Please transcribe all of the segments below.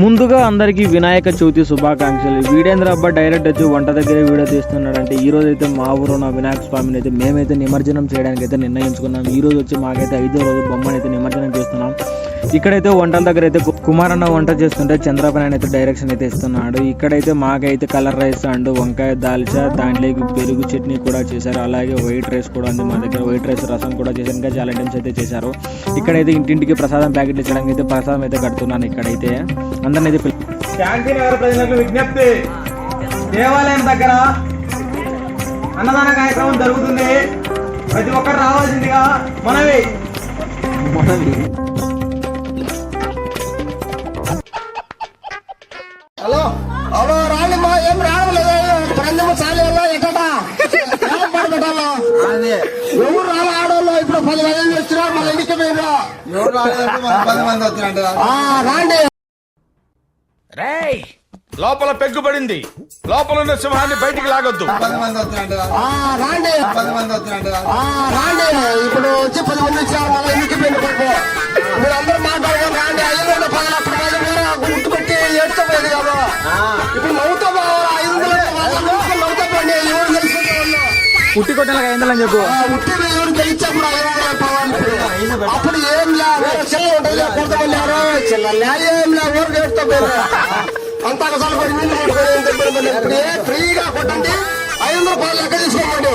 ముందుగా అందరికీ వినాయక చవితి శుభాకాంక్షలు. వీడేంద్ర అబ్బా డైరెక్ట్ వచ్చి వంట దగ్గరే వీడియో తీస్తున్నాడంటే ఈ రోజు అయితే మా ఊరున్న వినాయక స్వామిని అయితే మేమైతే నిమజ్జనం చేయడానికి అయితే నిర్ణయించుకున్నాం. ఈ రోజు వచ్చి మాకైతే 5వ రోజు బొమ్మని అయితే నిమజ్జనం చేస్తున్నాం. ఇక్కడైతే వంటల దగ్గర అయితే కుమారన్న వంట చేస్తుంటే చంద్రబాబు అయితే డైరెక్షన్ అయితే ఇస్తున్నాడు. ఇక్కడైతే మాకైతే కలర్ రైస్ అండ్ వంకాయ దాల్చా, దాంట్లోకి పెరుగు చట్నీ కూడా చేశారు. అలాగే వైట్ రైస్ కూడా ఉంది మా దగ్గర. వైట్ రైస్ రసం కూడా చేశారు. ఇంకా చాలా ఐటమ్స్ అయితే చేశారు. ఇక్కడైతే ఇంటింటికి ప్రసాదం ప్యాకెట్ ఇచ్చడానికి అయితే ప్రసాదం అయితే కడుతున్నాను. ఇక్కడైతే అందరినీ అయితే శాంతి నగర ప్రజలకు విజ్ఞప్తి, దేవాలయం దగ్గర అన్నదాన కార్యక్రమం జరుగుతుంది. ప్రతి ఒక్కరు రావాల్సిందిగా మనవి. హలో హలో రాండి మా ఏం రావలేదు పంచమ చాలేలా ఎట్టా పెట్టాలో ఎవరు రాలే ఆడవాళ్ళు ఇప్పుడు 10 మంది వచ్చినా మన ఇంటికి పోయినా ఎవరు రాలేదు 10 మంది వచ్చినట్టు రాండి. రేయ్ లోపల పెగ్గుపడింది, లోపల ఉన్న సింహాన్ని బయటికి లాగొద్దు. 10 మంది వచ్చినట్టు రాండి. 10 మంది వచ్చినట్టు రాండి. ఇప్పుడు వచ్చి 10 మంది వచ్చారు మన ఇంటికి పోయిన కొడుకు మీరు అందరూ మాట్లాడుకోండి. రాండి. 500 10 లక్షల రూపాయలు గుర్తుపెట్టి ఏడ్చపోయేది కదా. ఇప్పుడు నవ్వుతో 500 నవ్వుతో పండి ఎవరు తెలుసుకుంటా ఉట్టి కొట్టాలి 500 అని చెప్పు. ఉట్టి ఎవరు తెలిసినప్పుడు 500 అప్పుడు ఏం లేదు చెల్ల ఉంటుంది కొంతమంది చెల్ల ఏం లేదు ఎవరు నేర్చుకో అంతా ఒకసారి ఫ్రీగా కొట్టండి. 500 రూపాయలు లెక్క తీసుకోమండి.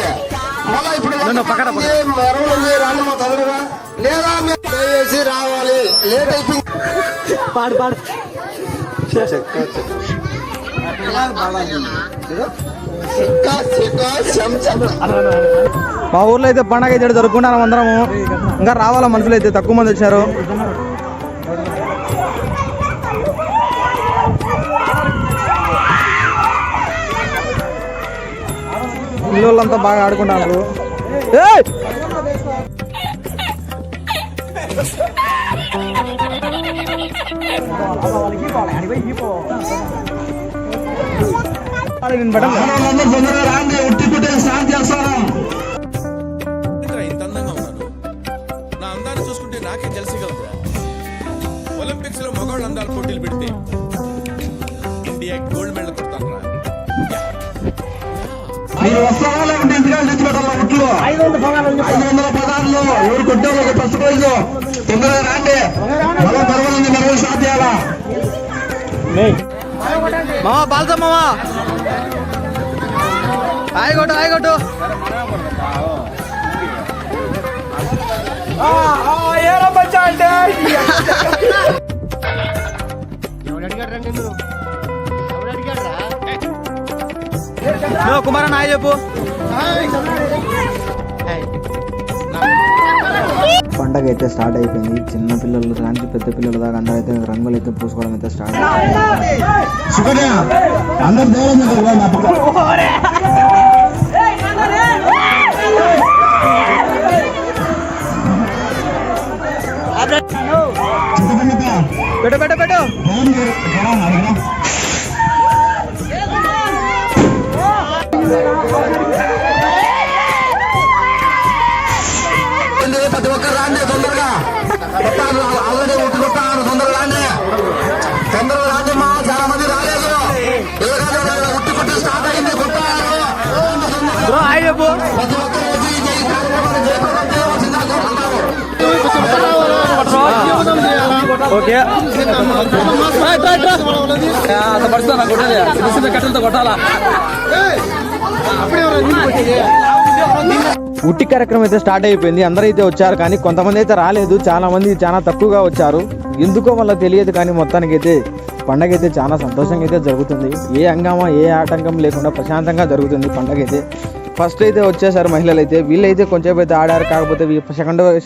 మళ్ళా ఇప్పుడు రాండి మా తొందరగా లేదా వేసి రావాలి. లేట్ అయిపోయింది. పాడు పాడు మా ఊర్లో అయితే పండగ అయితే జరుపుకుంటాం అందరము. ఇంకా రావాలా మనుషులు అయితే తక్కువ మంది వచ్చారు. పిల్లలంతా బాగా ఆడుకుంటారు. ఇంత అందంగా ఉన్నాను. నా అందాన్ని చూసుకుంటే నాకే జలసిగలరా. ఒలింపిక్స్ లో మగవాళ్ళ అందాలు పోటీలు పెడితే ఇండియా గోల్డ్ మెడల్ కొడతాను రా. మీరు వస్తారా లేకుంటే ఇంటికాడ తెచ్చిపెట్టాలా ఒట్లు 500 పదార్లు ఎవరు కొట్టారు ఒక ఫస్ట్ ప్రైజ్ తొందరగా రాండి. మళ్ళా పర్వాలేదు మరో స్టార్ట్ చేయాలా. మామా పాల్సా మామా ఆయగొట్టు ఆయగొట్టు. కుమారన్న హాయ్ చెప్పు. పండగ అయితే స్టార్ట్ అయిపోయింది. చిన్న పిల్లలు లాంటి పెద్ద పిల్లల దాకా అందరూ అయితే రంగులు అయితే పూసుకోవడం అయితే స్టార్ట్ అయిపోయింది. పెట్టు పెట్టు పెట్టు. ప్రతి ఒక్కరు రాండి తొందరగా. ఆల్రెడీ ఉట్టి కొట్టారు. తొందరగా రాండి. తొందరగా రాండి. మా చాలా మంది రాలేదు. ఉట్టి కొట్టి స్టార్ట్ అయింది. కొట్టారు. ప్రతి ఒక్కరు వచ్చి ఈ కార్యక్రమాన్ని కట్టలతో కొట్టాలా. ఉట్టి కార్యక్రమం అయితే స్టార్ట్ అయిపోయింది. అందరైతే వచ్చారు కానీ కొంతమంది అయితే రాలేదు. చాలా మంది చాలా తక్కువగా వచ్చారు. ఎందుకో వల్ల తెలియదు కానీ మొత్తానికి అయితే పండగ అయితే చాలా సంతోషంగా అయితే జరుగుతుంది. ఏ హంగామా ఏ ఆటంకం లేకుండా ప్రశాంతంగా జరుగుతుంది పండగ అయితే. ఫస్ట్ అయితే వచ్చేసారు మహిళలు అయితే. వీళ్ళైతే కొంచెం అయితే ఆడారు. కాకపోతే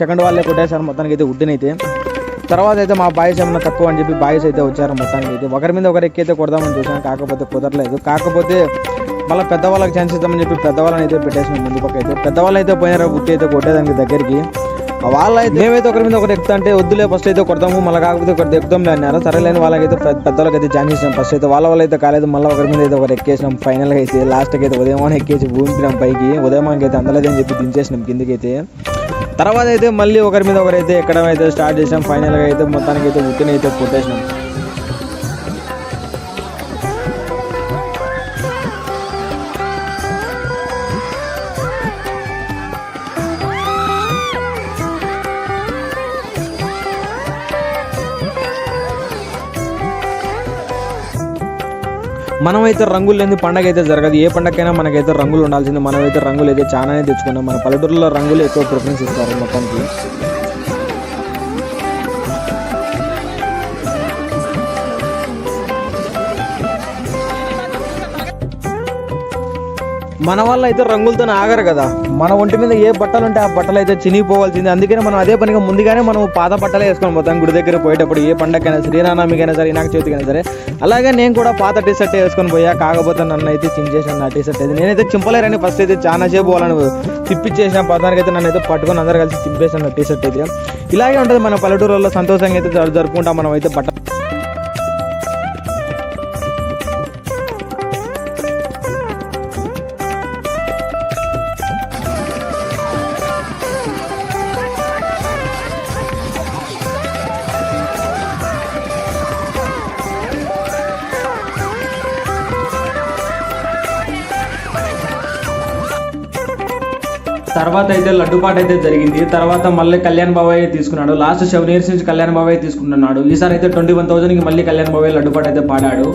సెకండ్ వాళ్ళే కొట్టేశారు మొత్తానికి అయితే ఉడ్డునైతే. తర్వాత అయితే మా బాయ్స్ ఏమన్నా తక్కువ అని చెప్పి బాయ్స్ అయితే వచ్చారు మొత్తానికి అయితే. ఒకరి మీద ఒకరు ఎక్కైతే కొడదామని చూసాం. కాకపోతే కుదరలేదు. కాకపోతే మళ్ళీ పెద్దవాళ్ళకి ఛాన్స్ ఇద్దామని చెప్పి పెద్దవాళ్ళని అయితే పెట్టేసిన ముందు పక్క అయితే. పెద్దవాళ్ళు అయితే పోయినారు బుట్టి అయితే కొట్టేదానికి దగ్గరికి. వాళ్ళైతే మేమైతే ఒకరి మీద ఒకటి ఎక్కుతా అంటే వద్దులే ఫస్ట్ అయితే కొడతాము మళ్ళీ కాకపోతే ఒకటి ఎక్కుతాంలే అన్నారు. సరేలేని వాళ్ళకైతే పెద్దవాళ్ళకి అయితే ఛాన్స్ ఇచ్చాం. ఫస్ట్ అయితే వాళ్ళ అయితే కాలేదు. మళ్ళీ ఒకరి మీద అయితే ఒకరు ఎక్కేసినాం. ఫైనల్గా అయితే లాస్ట్కి అయితే ఉదయమాన ఎక్కేసి భూమికినాం పైకి. ఉదయమానికి అయితే అందలేదని చెప్పి దించేసినాం కిందికైతే. తర్వాత అయితే మళ్ళీ ఒకరి మీద ఒకరైతే ఎక్కడం అయితే స్టార్ట్ చేసాం. ఫైనల్గా అయితే మొత్తానికి అయితే ఉట్టిని అయితే కొట్టేసినాం. మనమైతే రంగులు లేని పండగ అయితే జరగదు. ఏ పండగకైనా మనకైతే రంగులు ఉండాల్సింది. మనమైతే రంగులు అయితే చాలానే తెచ్చుకున్నాం. మన పల్లెటూరులో రంగులు ఎక్కువ ప్రిఫరెన్స్ ఇస్తారు మొత్తానికి. మన వాళ్ళు అయితే రంగులతో ఆగరు కదా. మన ఒంటి మీద ఏ బట్టలు ఉంటే ఆ బట్టలు అయితే చినిగిపోవాల్సింది. అందుకని మనం అదే పనిగా ముందుగానే మనం పాత బట్టలే వేసుకొని పోతాం గుడి దగ్గర పోయేటప్పుడు. ఏ పండగకైనా శ్రీరామనవమికైనా సరే, వినాయక చవితికైనా సరే. అలాగే నేను కూడా పాత టీ షర్ట్ వేసుకొని పోయా. కాకపోతే నన్ను అయితే చించేసాను నా టీ షర్ట్ అయితే. నేనైతే చింపలేరని ఫస్ట్ అయితే చాలా సేపు పోవాలని తిప్పించేసాను. పదానికి అయితే నన్ను అయితే పట్టుకొని అందరు కలిసి చింపేసాను నా టీ షర్ట్ అయితే. ఇలాగే ఉంటుంది మన పల్లెటూరులో సంతోషంగా అయితే జరుపుకుంటాం మనం అయితే బట్ట. తర్వాత అయితే లడ్డుపాట అయితే జరిగింది. తర్వాత మళ్ళీ కళ్యాణ్ బాబాయ్ తీసుకున్నాడు. లాస్ట్ 7 years నుంచి కళ్యాణ్ బాబాయ్ తీసుకుంటున్నాడు. ఈసారి అయితే 21,000కి మళ్ళీ కళ్యాణ్ బాబాయ్ లడ్డుపాట అయితే పాడాడు.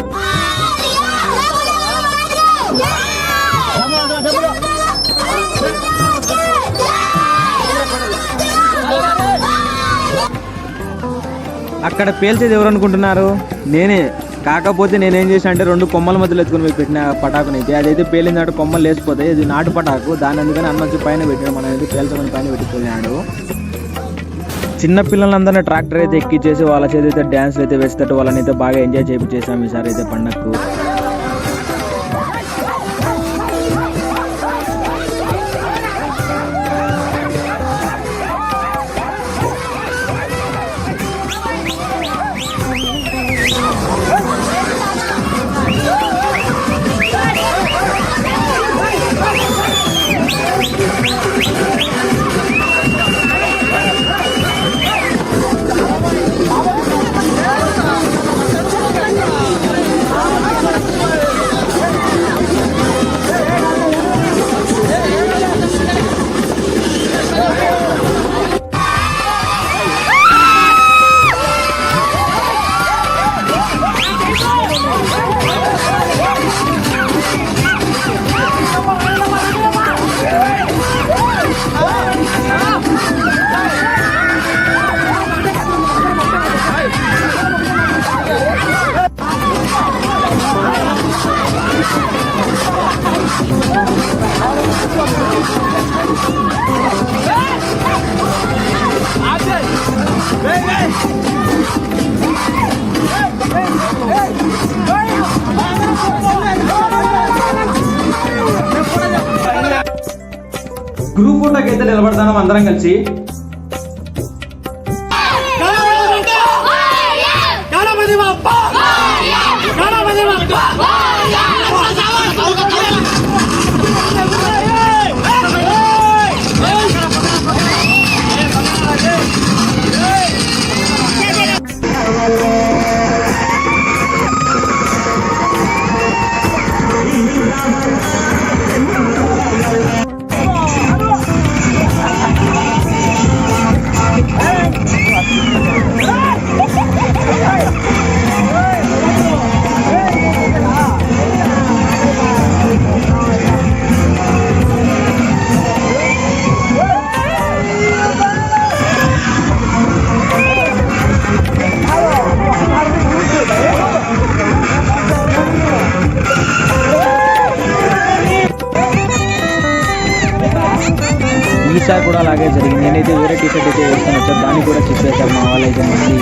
అక్కడ పేల్చేది ఎవరు అనుకుంటున్నారు? నేనే. కాకపోతే నేనేం చేశాను అంటే 2 కొమ్మల మధ్యలో ఎత్తుకుని పోయి పెట్టిన పటాకునైతే అదైతే పేలిందాడు. కొమ్మలు లేసిపోతాయి. ఇది నాటు పటాకు. దాని అందుకని అన్నొచ్చి పైన పెట్టాడు. మనం అయితే పేల్చమని పైన పెట్టిపోయినాడు. చిన్న పిల్లలందరినీ ట్రాక్టర్ అయితే ఎక్కిచ్చేసి వాళ్ళ చేతి అయితే డ్యాన్స్లు అయితే వేసేటట్టు వాళ్ళని అయితే బాగా ఎంజాయ్ చేయించేసాం ఈసారి అయితే పండగకు. గ్రూప్ ఫోటోకి అయితే నిలబడతాను అందరం కలిసి. ఈసారి కూడా అలాగే జరిగింది. నేనైతే వేరే టీ షర్ట్ అయితే వేసుకొని వచ్చాను. దాన్ని కూడా చెప్పేశారు మా వాళ్ళైతే మళ్ళీ.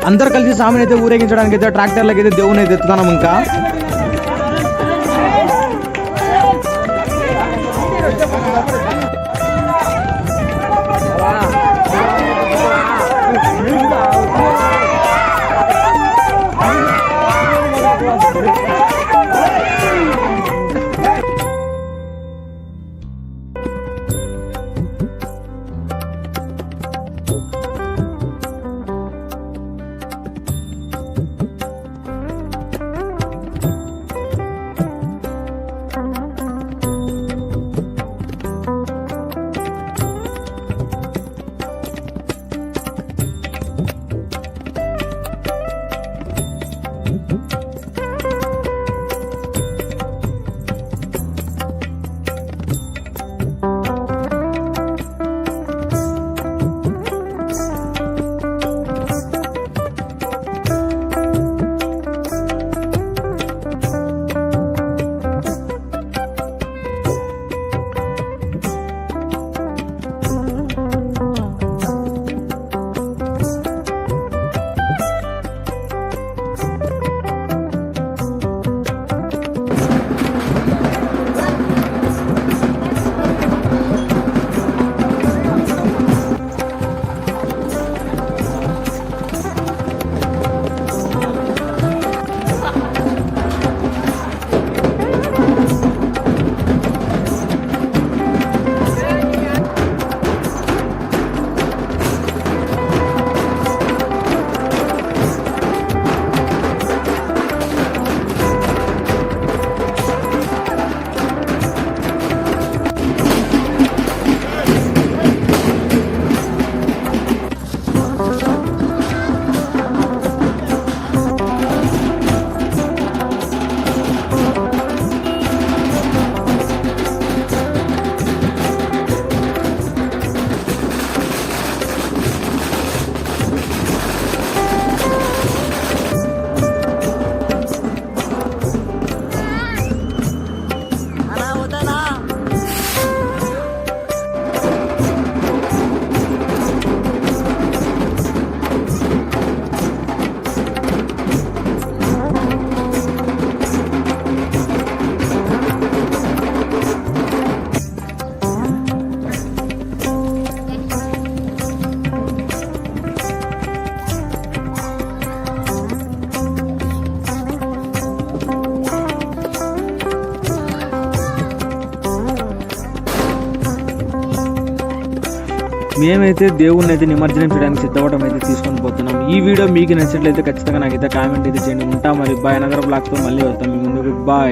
అందరు కలిసి స్వామిని అయితే ఊరేగించడానికి అయితే ట్రాక్టర్లకి అయితే దేవుని అయితే ఎత్తుతున్నాం. ఇంకా మేమైతే దేవుణ్ణి అయితే నిమజ్జనం చేయడానికి సిద్ధపడడం అయితే తీసుకొని పోతున్నాం. ఈ వీడియో మీకు నచ్చినట్లయితే ఖచ్చితంగా నాకైతే కామెంట్ అయితే చేయండి. ఉంటా మరి బాయ్. అనదర్ బ్లాగ్తో మళ్ళీ వస్తాం మీ ముందుకు. బాయ్.